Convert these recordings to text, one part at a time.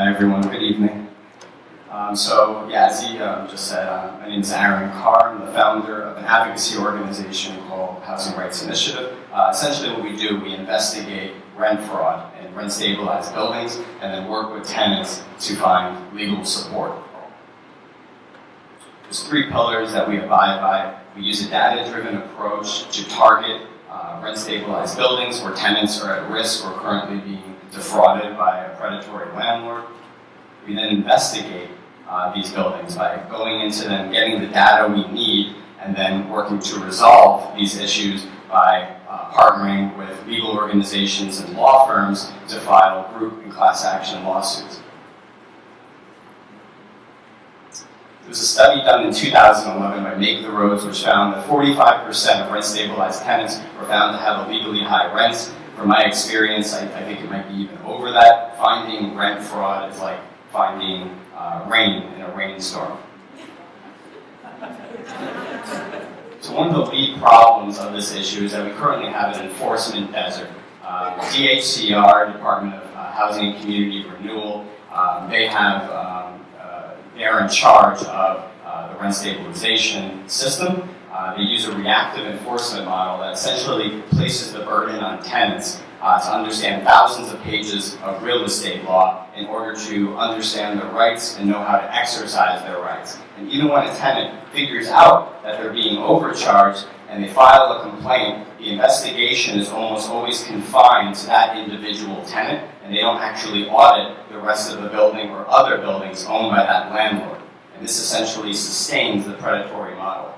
Hi everyone, good evening. As he just said, my name is Aaron Carr. I'm the founder of an advocacy organization called Housing Rights Initiative. Essentially what we do, we investigate rent fraud in rent-stabilized buildings and then work with tenants to find legal support. There's three pillars that we abide by. We use a data-driven approach to target rent-stabilized buildings where tenants are at risk or currently being defrauded by a predatory landlord. We then investigate these buildings by going into them, getting the data we need, and then working to resolve these issues by partnering with legal organizations and law firms to file group and class action lawsuits. There was a study done in 2011 by Make the Roads, which found that 45% of rent-stabilized tenants were found to have illegally high rents. From my experience, I think it might be even over that. Finding rent fraud is like finding rain in a rainstorm. So one of the lead problems of this issue is that we currently have an enforcement desert. DHCR, Department of Housing and Community Renewal, they're in charge of the rent stabilization system. They use a reactive enforcement model that essentially places the burden on tenants to understand thousands of pages of real estate law in order to understand their rights and know how to exercise their rights. And even when a tenant figures out that they're being overcharged and they file a complaint, the investigation is almost always confined to that individual tenant, and they don't actually audit the rest of the building or other buildings owned by that landlord. And this essentially sustains the predatory model.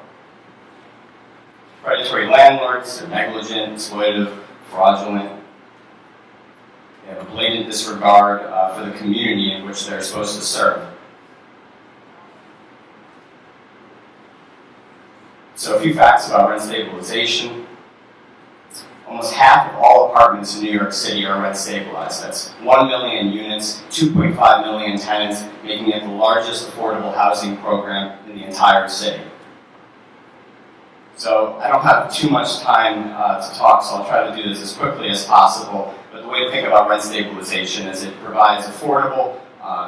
Predatory landlords are negligent, exploitative, fraudulent. They have a blatant disregard for the community in which they're supposed to serve. So a few facts about rent stabilization. Almost half of all apartments in New York City are rent stabilized. That's 1 million units, 2.5 million tenants, making it the largest affordable housing program in the entire city. So I don't have too much time to talk, so I'll try to do this as quickly as possible. But the way to think about rent stabilization is it provides affordable,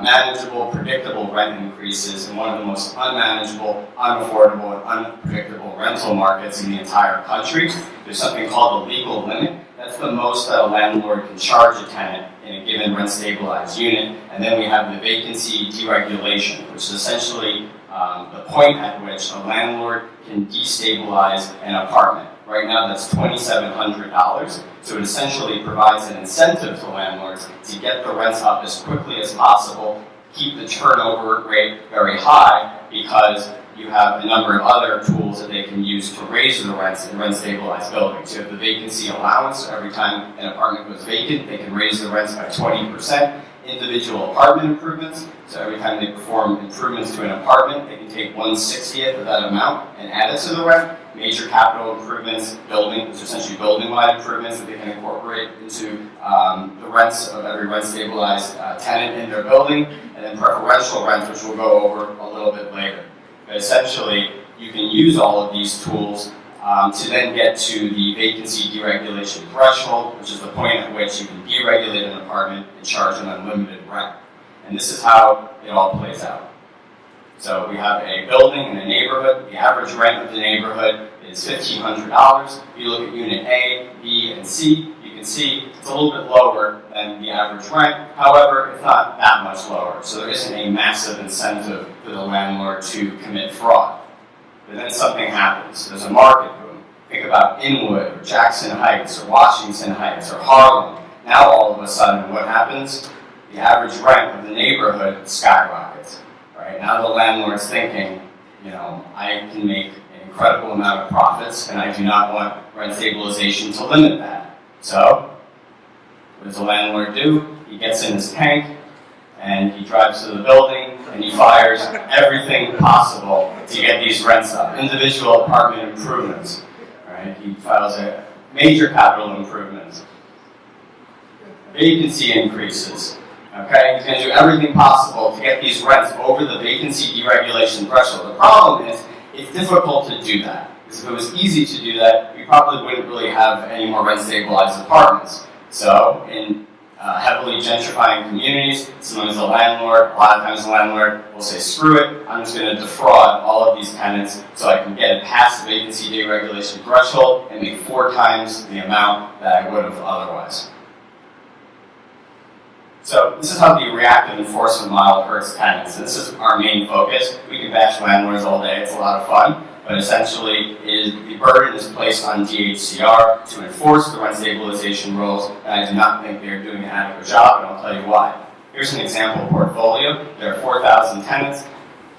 manageable, predictable rent increases in one of the most unmanageable, unaffordable, and unpredictable rental markets in the entire country. There's something called the legal limit. That's the most that a landlord can charge a tenant in a given rent-stabilized unit. And then we have the vacancy deregulation, which is essentially the point at which a landlord can destabilize an apartment. Right now, that's $2,700. So it essentially provides an incentive to landlords to get the rents up as quickly as possible, keep the turnover rate very high, because you have a number of other tools that they can use to raise the rents in rent-stabilized buildings. You have the vacancy allowance. Every time an apartment goes vacant, they can raise the rents by 20%. Individual apartment improvements. So every time they perform improvements to an apartment, they can take 1/60th of that amount and add it to the rent. Major capital improvements, which are essentially building-wide improvements that they can incorporate into the rents of every rent-stabilized tenant in their building, and then preferential rents, which we'll go over a little bit later. But essentially, you can use all of these tools to then get to the vacancy deregulation threshold, which is the point at which you can deregulate an apartment and charge an unlimited rent. And this is how it all plays out. So we have a building in a neighborhood. The average rent of the neighborhood is $1,500. If you look at unit A, B, and C, you can see it's a little bit lower than the average rent. However, it's not that much lower. So there isn't a massive incentive for the landlord to commit fraud. But then something happens. There's a market boom. Think about Inwood, or Jackson Heights, or Washington Heights, or Harlem. Now all of a sudden, what happens? The average rent of the neighborhood skyrockets. Right? Now the landlord's thinking, I can make an incredible amount of profits, and I do not want rent stabilization to limit that. So, what does the landlord do? He gets in his tank, and he drives to the building, and he fires everything possible to get these rents up. Individual apartment improvements. Right? He files a major capital improvements. Vacancy increases. Okay? He's going to do everything possible to get these rents over the vacancy deregulation threshold. The problem is, it's difficult to do that. Because if it was easy to do that, we probably wouldn't really have any more rent-stabilized apartments. So, in heavily gentrifying communities. Someone's a landlord. A lot of times the landlord will say, screw it, I'm just going to defraud all of these tenants so I can get past the vacancy deregulation threshold and make 4 times the amount that I would have otherwise. So this is how the reactive enforcement model hurts tenants. And this is our main focus. We can bash landlords all day, it's a lot of fun. But essentially, the burden is placed on DHCR to enforce the rent stabilization rules, and I do not think they're doing an adequate job, and I'll tell you why. Here's an example portfolio. There are 4,000 tenants.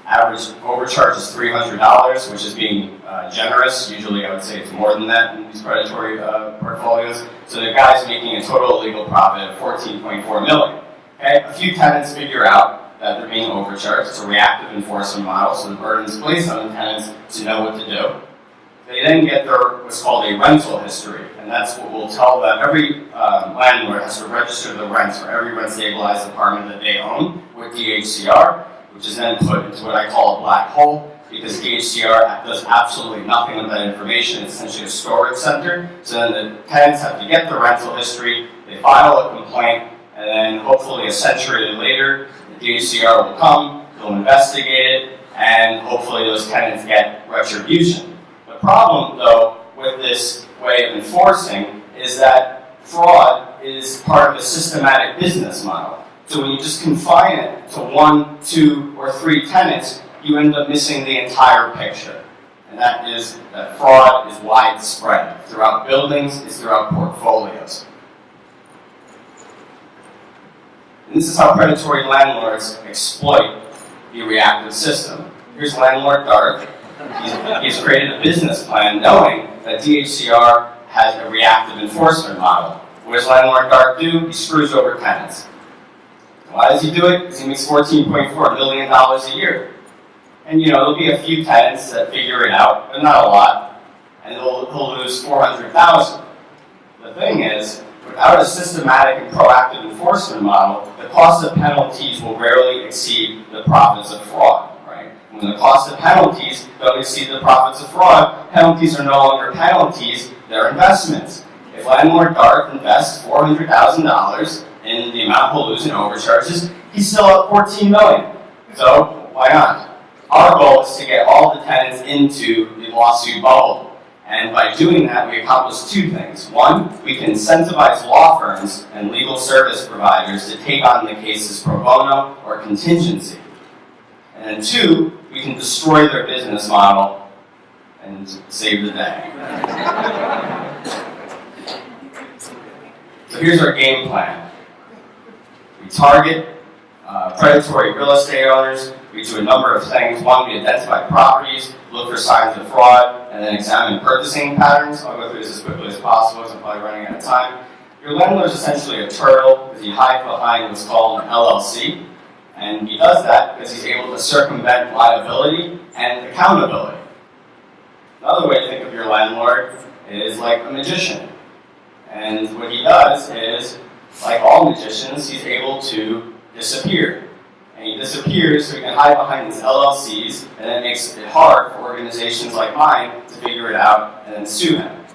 Average overcharge is $300, which is being generous. Usually, I would say it's more than that in these predatory portfolios. So the guy's making a total illegal profit of $14.4 million. Okay? A few tenants figure out that they're being overcharged. It's a reactive enforcement model, so the burden is placed on the tenants to know what to do. They then get their what's called a rental history, and that's what will tell them. Every landlord has to register the rents for every rent-stabilized apartment that they own with DHCR, which is then put into what I call a black hole, because DHCR does absolutely nothing with that information. It's essentially a storage center. So then the tenants have to get the rental history, they file a complaint, and then hopefully a century later, the DHCR will come, they'll investigate it, and hopefully those tenants get retribution. The problem, though, with this way of enforcing is that fraud is part of a systematic business model. So when you just confine it to 1, 2, or 3 tenants, you end up missing the entire picture. And that is that fraud is widespread throughout buildings, it's throughout portfolios. And this is how predatory landlords exploit the reactive system. Here's landlord Dark. He's created a business plan knowing that DHCR has a reactive enforcement model. What does landlord Dark do? He screws over tenants. Why does he do it? Because he makes $14.4 million a year. And there'll be a few tenants that figure it out, but not a lot. And he'll lose $400,000. The thing is, without a systematic and proactive enforcement model, the cost of penalties will rarely exceed the profits of fraud, right? When the cost of penalties don't exceed the profits of fraud, penalties are no longer penalties, they're investments. If landlord Dark invests $400,000 in the amount he'll lose in overcharges, he's still at $14 million. So why not? Our goal is to get all the tenants into the lawsuit bubble. And by doing that, we accomplish 2 things. 1, we can incentivize law firms and legal service providers to take on the cases pro bono or contingency. And then 2, we can destroy their business model and save the day. So here's our game plan. We target predatory real estate owners. We do a number of things. 1, we identify properties, look for signs of fraud, and then examine purchasing patterns. I'll go through this as quickly as possible because I'm probably running out of time. Your landlord is essentially a turtle because he hides behind what's called an LLC. And he does that because he's able to circumvent liability and accountability. Another way to think of your landlord is like a magician. And what he does is, like all magicians, he's able to disappear. And he disappears so he can hide behind these LLCs, and that makes it hard for organizations like mine to figure it out and then sue him.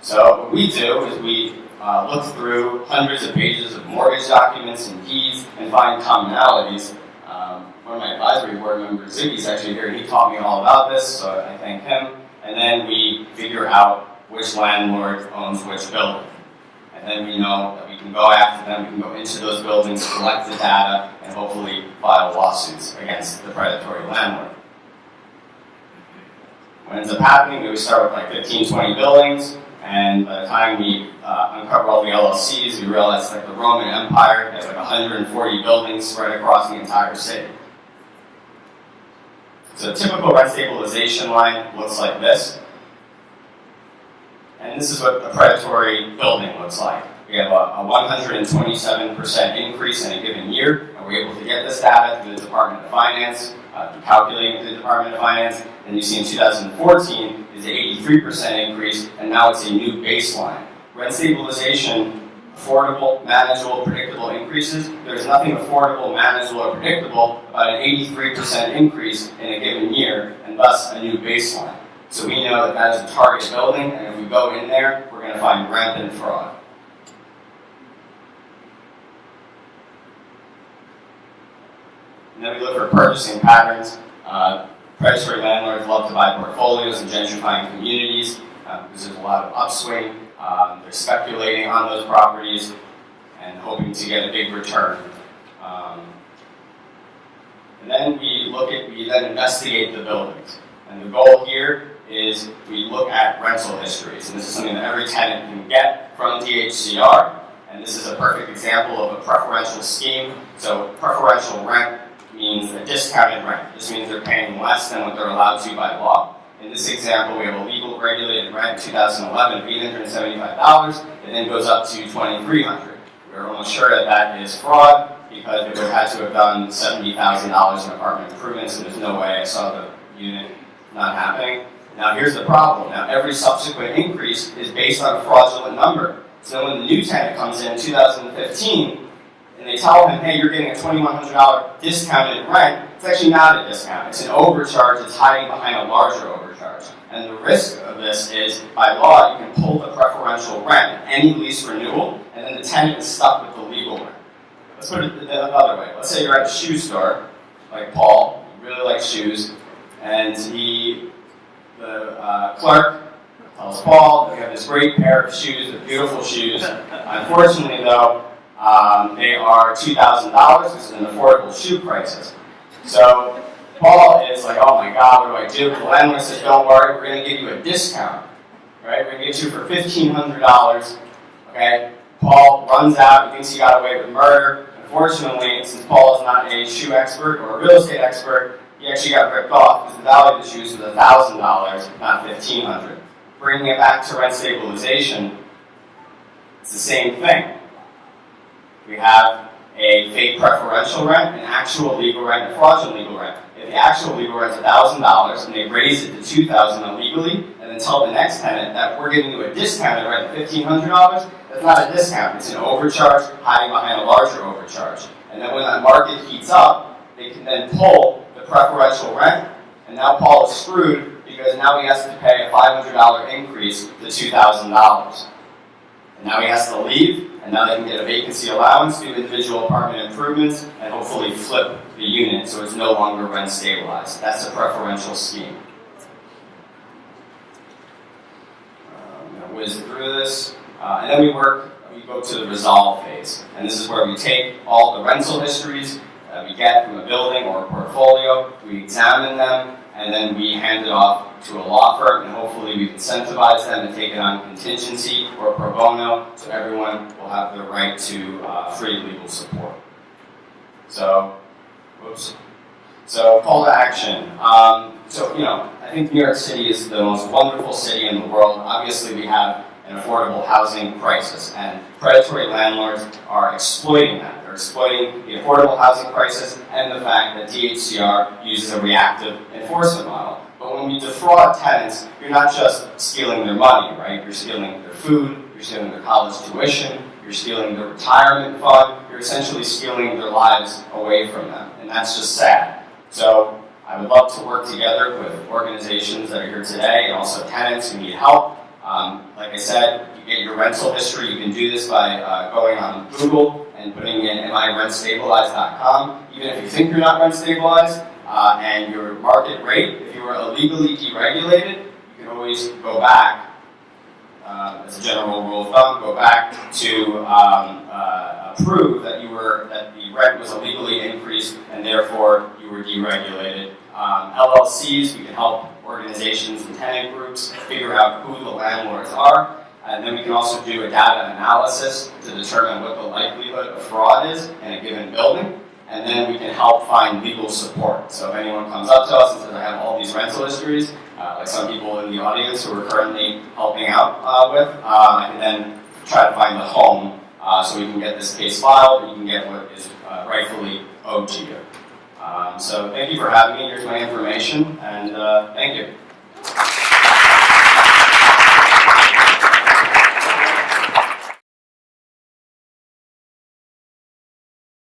So what we do is we look through hundreds of pages of mortgage documents and deeds and find commonalities. One of my advisory board members, Ziggy's actually here, and he taught me all about this, so I thank him. And then we figure out which landlord owns which building. And then we know that we can go after them, we can go into those buildings, collect the data, and hopefully file lawsuits against the predatory landlord. What ends up happening, we start with like 15, 20 buildings, and by the time we uncover all the LLCs, we realize like the Roman Empire has like 140 buildings spread across the entire city. So a typical rent stabilization line looks like this. And this is what a predatory building looks like. We have a 127% increase in a given year, and we're able to get this data through the Department of Finance, calculating through the Department of Finance, and you see in 2014 is an 83% increase, and now it's a new baseline. Rent stabilization, affordable, manageable, predictable increases. There's nothing affordable, manageable, or predictable about an 83% increase in a given year, and thus a new baseline. So we know that that is a target building, and if we go in there, we're going to find rampant fraud. And then we look for purchasing patterns. Predatory landlords love to buy portfolios in gentrifying communities because there's a lot of upswing. They're speculating on those properties and hoping to get a big return. And then we then investigate the buildings. And the goal here is we look at rental histories. And this is something that every tenant can get from DHCR. And this is a perfect example of a preferential scheme. So preferential rent means a discounted rent. This means they're paying less than what they're allowed to by law. In this example, we have a legal regulated rent in 2011 of $875. It then goes up to $2,300. We're almost sure that that is fraud because they would have had to have done $70,000 in apartment improvements, and there's no way I saw the unit not happening. Now here's the problem. Now every subsequent increase is based on a fraudulent number. So when the new tenant comes in 2015, and they tell him, hey, you're getting a $2,100 discounted rent, it's actually not a discount. It's an overcharge that's hiding behind a larger overcharge. And the risk of this is, by law, you can pull the preferential rent at any lease renewal, and then the tenant is stuck with the legal rent. Let's put it the other way. Let's say you're at a shoe store, like Paul, he really likes shoes, and the clerk tells Paul, we have this great pair of shoes, beautiful shoes. Unfortunately, though, they are $2,000 because it's an affordable shoe crisis. So Paul is like, oh my God, what do? The landlord says, don't worry, we're going to give you a discount. Right? We're going to get you for $1,500. Okay? Paul runs out, he thinks he got away with murder. Unfortunately, since Paul is not a shoe expert or a real estate expert, he actually got ripped off because the value of the shoes was $1,000, not $1,500. Bringing it back to rent stabilization, it's the same thing. We have a fake preferential rent, an actual legal rent, and a fraudulent legal rent. If the actual legal rent is $1,000 and they raise it to $2,000 illegally, and then tell the next tenant that we're giving you a discounted rent of $1,500, that's not a discount. It's an overcharge hiding behind a larger overcharge. And then when that market heats up, they can then pull the preferential rent, and now Paul is screwed because now he has to pay a $500 increase to $2,000. And now he has to leave, and now they can get a vacancy allowance, do individual apartment improvements, and hopefully flip the unit so it's no longer rent stabilized. That's a preferential scheme. I'm going to whiz through this. And then we go to the resolve phase. And this is where we take all the rental histories that we get from a building or a portfolio, we examine them, and then we hand it off to a law firm, and hopefully we incentivize them to take it on contingency or pro bono, so everyone will have the right to free legal support. So, call to action. I think New York City is the most wonderful city in the world. Obviously, we have an affordable housing crisis, and predatory landlords are exploiting that. They're exploiting the affordable housing crisis and the fact that DHCR uses a reactive enforcement model. But when we defraud tenants, you're not just stealing their money, right? You're stealing their food, you're stealing their college tuition, you're stealing their retirement fund, you're essentially stealing their lives away from them. And that's just sad. So I would love to work together with organizations that are here today and also tenants who need help. Like I said, you get your rental history. You can do this by going on Google and putting in amirentstabilized.com. Even if you think you're not rent stabilized, and your market rate, if you were illegally deregulated, you can always go back, as a general rule of thumb, go back to prove that the rent was illegally increased and therefore you were deregulated. LLCs, we can help organizations and tenant groups figure out who the landlords are. And then we can also do a data analysis to determine what the likelihood of fraud is in a given building. And then we can help find legal support. So if anyone comes up to us and says, I have all these rental histories, like some people in the audience who we're currently helping out with, I can then try to find the home so we can get this case filed, and you can get what is rightfully owed to you. So thank you for having me. Here's my information, and thank you.